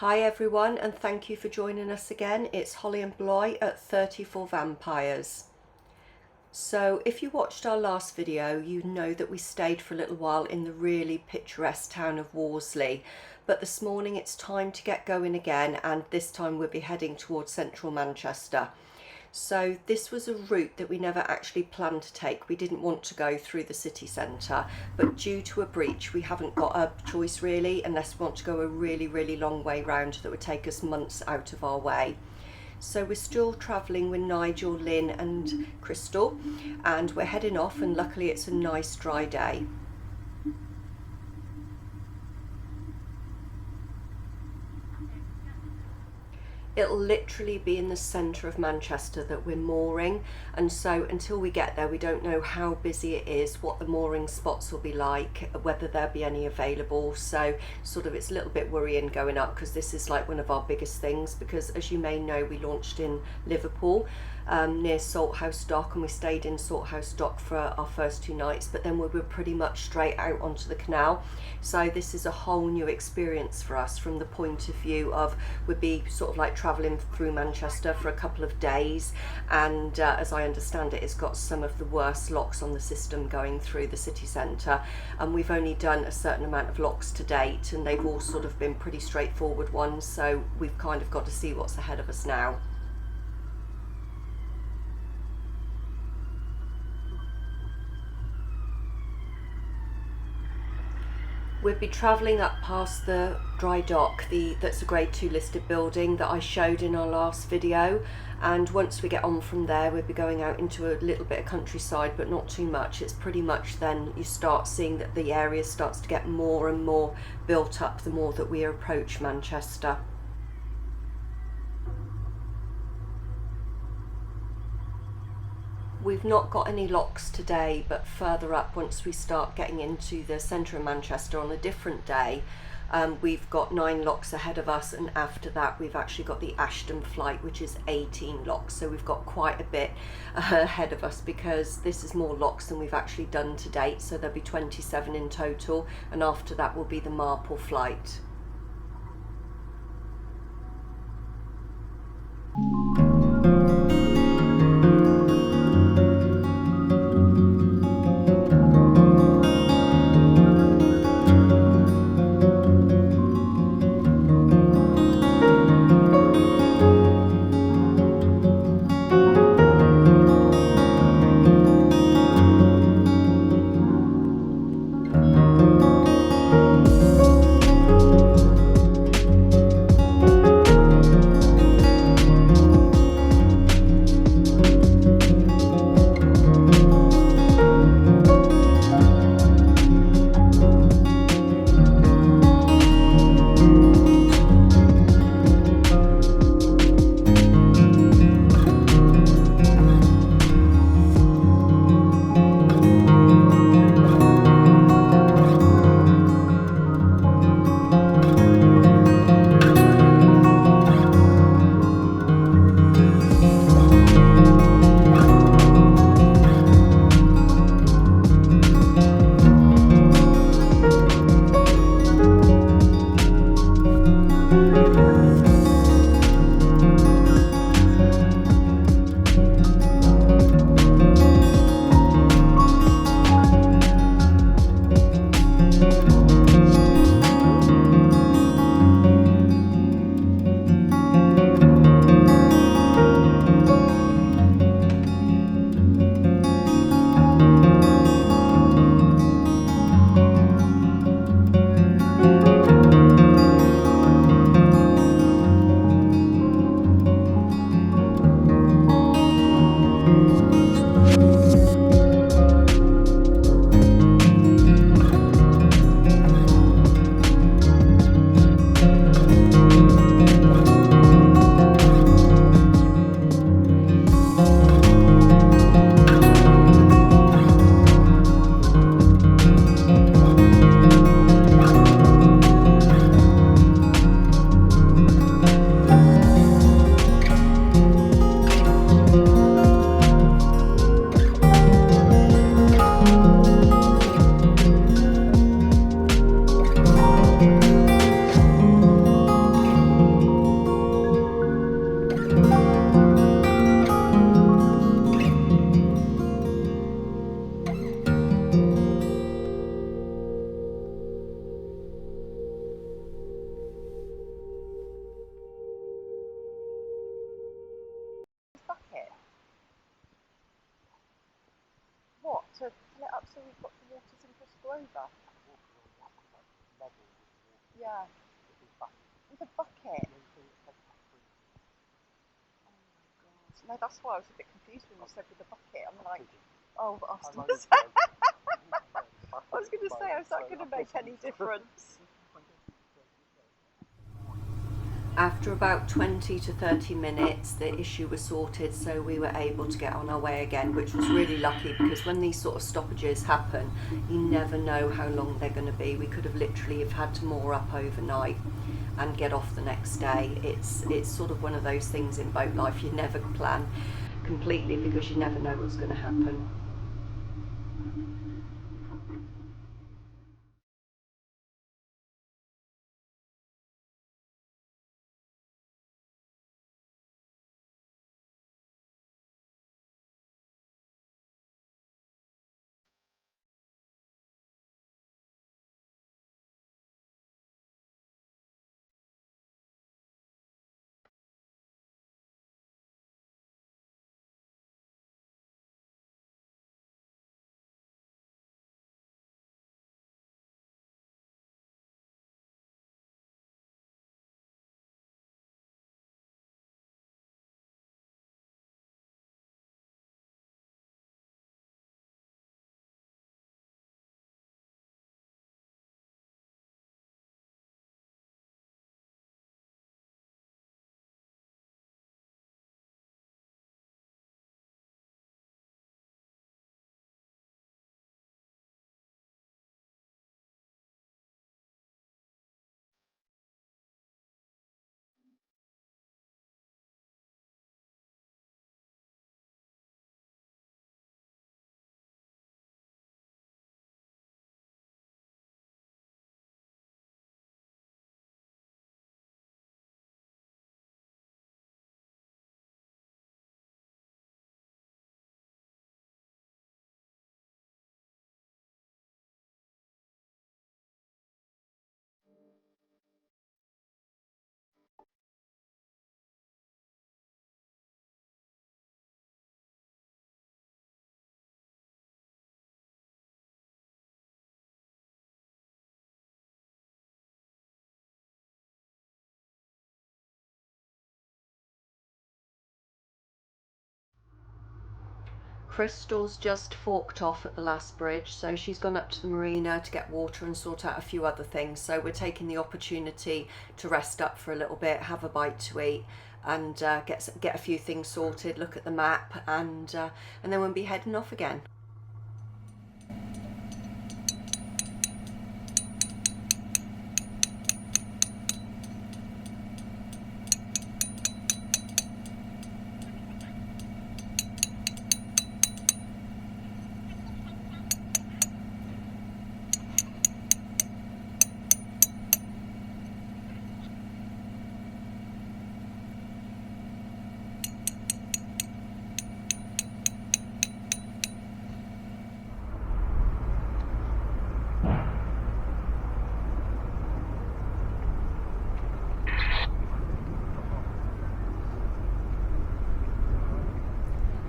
Hi everyone, and thank you for joining us again. It's Holly and Bly at 34 Vampires. So if you watched our last video, you know that we stayed for a little while in the really picturesque town of Worsley. But this morning it's time to get going again, and this time we'll be heading towards central Manchester. So this was a route that we never actually planned to take. We didn't want to go through the city centre, but due to a breach we haven't got a choice really, unless we want to go a really long way round that would take us months out of our way. So we're still travelling with Nigel, Lynn and Crystal, and we're heading off, and luckily it's a nice dry day. It'll literally be in the centre of Manchester that we're mooring, and so until we get there we don't know how busy it is, what the mooring spots will be like, whether there'll be any available. So sort of it's a little bit worrying going up, because this is like one of our biggest things, because as you may know we launched in Liverpool near Salthouse Dock, and we stayed in Salthouse Dock for our first 2 nights, but then we were pretty much straight out onto the canal. So this is a whole new experience for us from the point of view of we'd be sort of like travelling through Manchester for a couple of days, and as I understand it, it's got some of the worst locks on the system going through the city centre, and we've only done a certain amount of locks to date, and they've all sort of been pretty straightforward ones, so we've kind of got to see what's ahead of us now. We'll be travelling up past the dry dock, that's a grade 2 listed building that I showed in our last video, and once we get on from there we'll be going out into a little bit of countryside, but not too much. It's pretty much then you start seeing that the area starts to get more and more built up the more that we approach Manchester. We've not got any locks today, but further up, once we start getting into the centre of Manchester on a different day, we've got 9 locks ahead of us, and after that we've actually got the Ashton flight, which is 18 locks. So we've got quite a bit ahead of us, because this is more locks than we've actually done to date, so there'll be 27 in total, and after that will be the Marple flight. to fill it up so we've got the water to just go over? Yeah. With a bucket. No, that's why I was a bit confused when you said with a bucket. I'm like, oh, I was going to say, is that going to make any difference? After about 20 to 30 minutes, the issue was sorted, so we were able to get on our way again, which was really lucky because when these sort of stoppages happen, you never know how long they're going to be. We could have literally have had to moor up overnight and get off the next day. It's sort of one of those things in boat life, you never plan completely because you never know what's going to happen. Crystal's just forked off at the last bridge, so she's gone up to the marina to get water and sort out a few other things. So we're taking the opportunity to rest up for a little bit, have a bite to eat, and get a few things sorted. Look at the map, and then we'll be heading off again.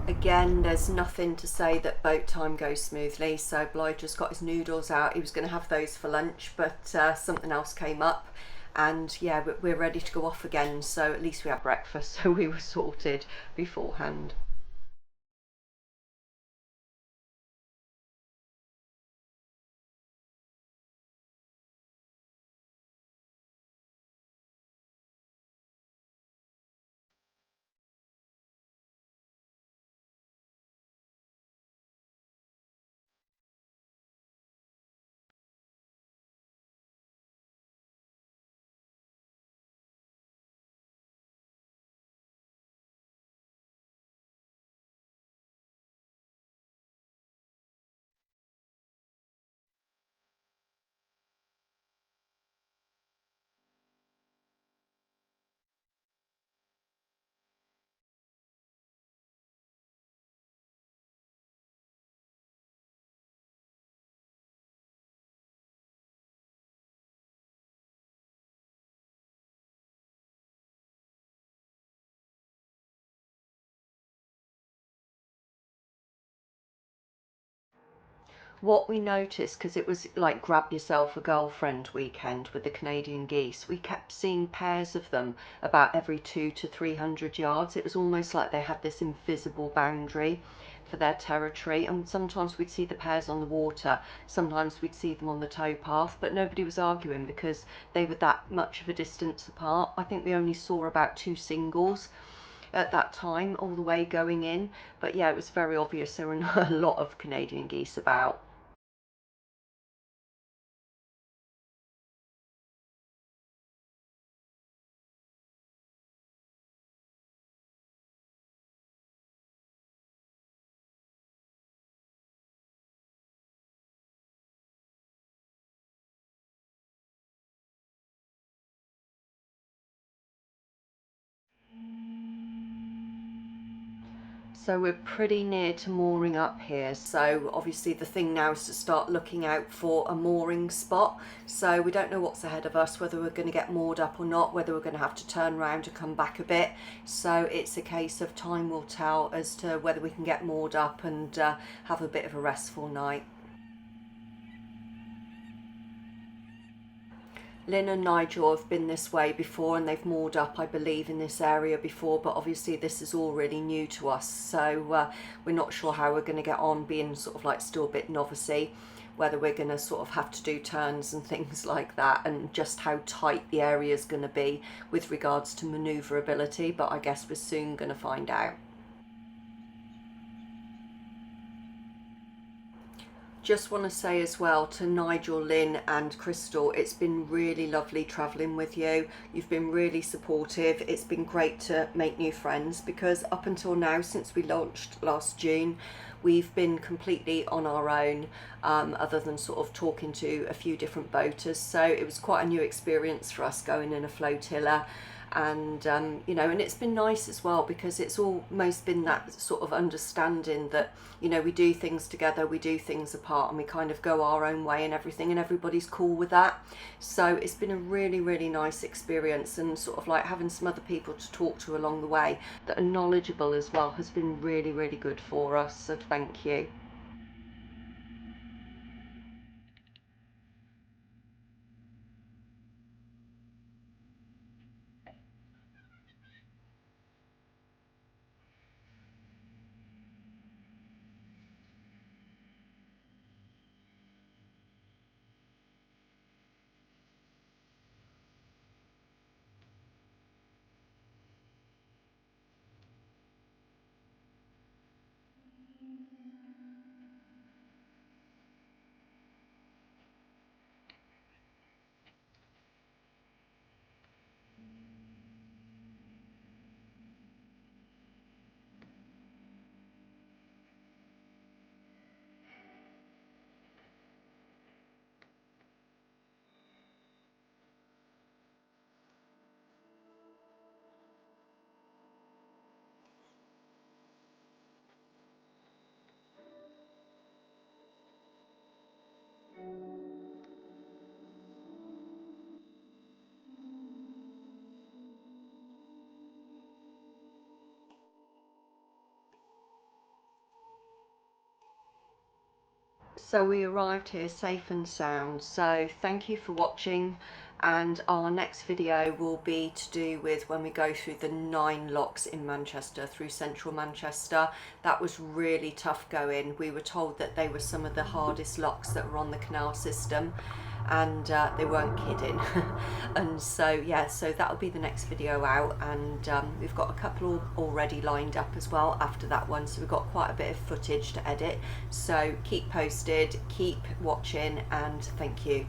Again, there's nothing to say that boat time goes smoothly, so Blythe just got his noodles out. He was going to have those for lunch, but something else came up, and yeah, we're ready to go off again, so at least we had breakfast, so we were sorted beforehand. What we noticed, because it was like grab yourself a girlfriend weekend with the Canadian geese, we kept seeing pairs of them about every 200 to 300 yards. It was almost like they had this invisible boundary for their territory, and sometimes we'd see the pairs on the water, sometimes we'd see them on the towpath, but nobody was arguing because they were that much of a distance apart. I think we only saw about 2 singles at that time all the way going in, but yeah, it was very obvious there were a lot of Canadian geese about. So we're pretty near to mooring up here, so obviously the thing now is to start looking out for a mooring spot. So we don't know what's ahead of us, whether we're going to get moored up or not, whether we're going to have to turn around and come back a bit. So it's a case of time will tell as to whether we can get moored up and have a bit of a restful night. Lynn and Nigel have been this way before, and they've moored up, I believe, in this area before, but obviously this is all really new to us, so we're not sure how we're going to get on, being sort of like still a bit novice-y, whether we're going to sort of have to do turns and things like that, and just how tight the area is going to be with regards to manoeuvrability, but I guess we're soon going to find out. Just want to say as well to Nigel, Lynn and Crystal, it's been really lovely travelling with you. You've been really supportive. It's been great to make new friends, because up until now, since we launched last June, we've been completely on our own, other than sort of talking to a few different boaters. So it was quite a new experience for us going in a flotilla. And you know, and it's been nice as well, because it's almost been that sort of understanding that, you know, we do things together, we do things apart, and we kind of go our own way and everything, and everybody's cool with that. So it's been a really, really nice experience, and sort of like having some other people to talk to along the way that are knowledgeable as well has been really, really good for us, so thank you. So we arrived here safe and sound, so thank you for watching, and our next video will be to do with when we go through the 9 locks in Manchester, through central Manchester. That was really tough going. We were told that they were some of the hardest locks that were on the canal system, and they weren't kidding. And so yeah, so that'll be the next video out, and we've got a couple already lined up as well after that one, so we've got quite a bit of footage to edit. So keep posted, keep watching, and thank you.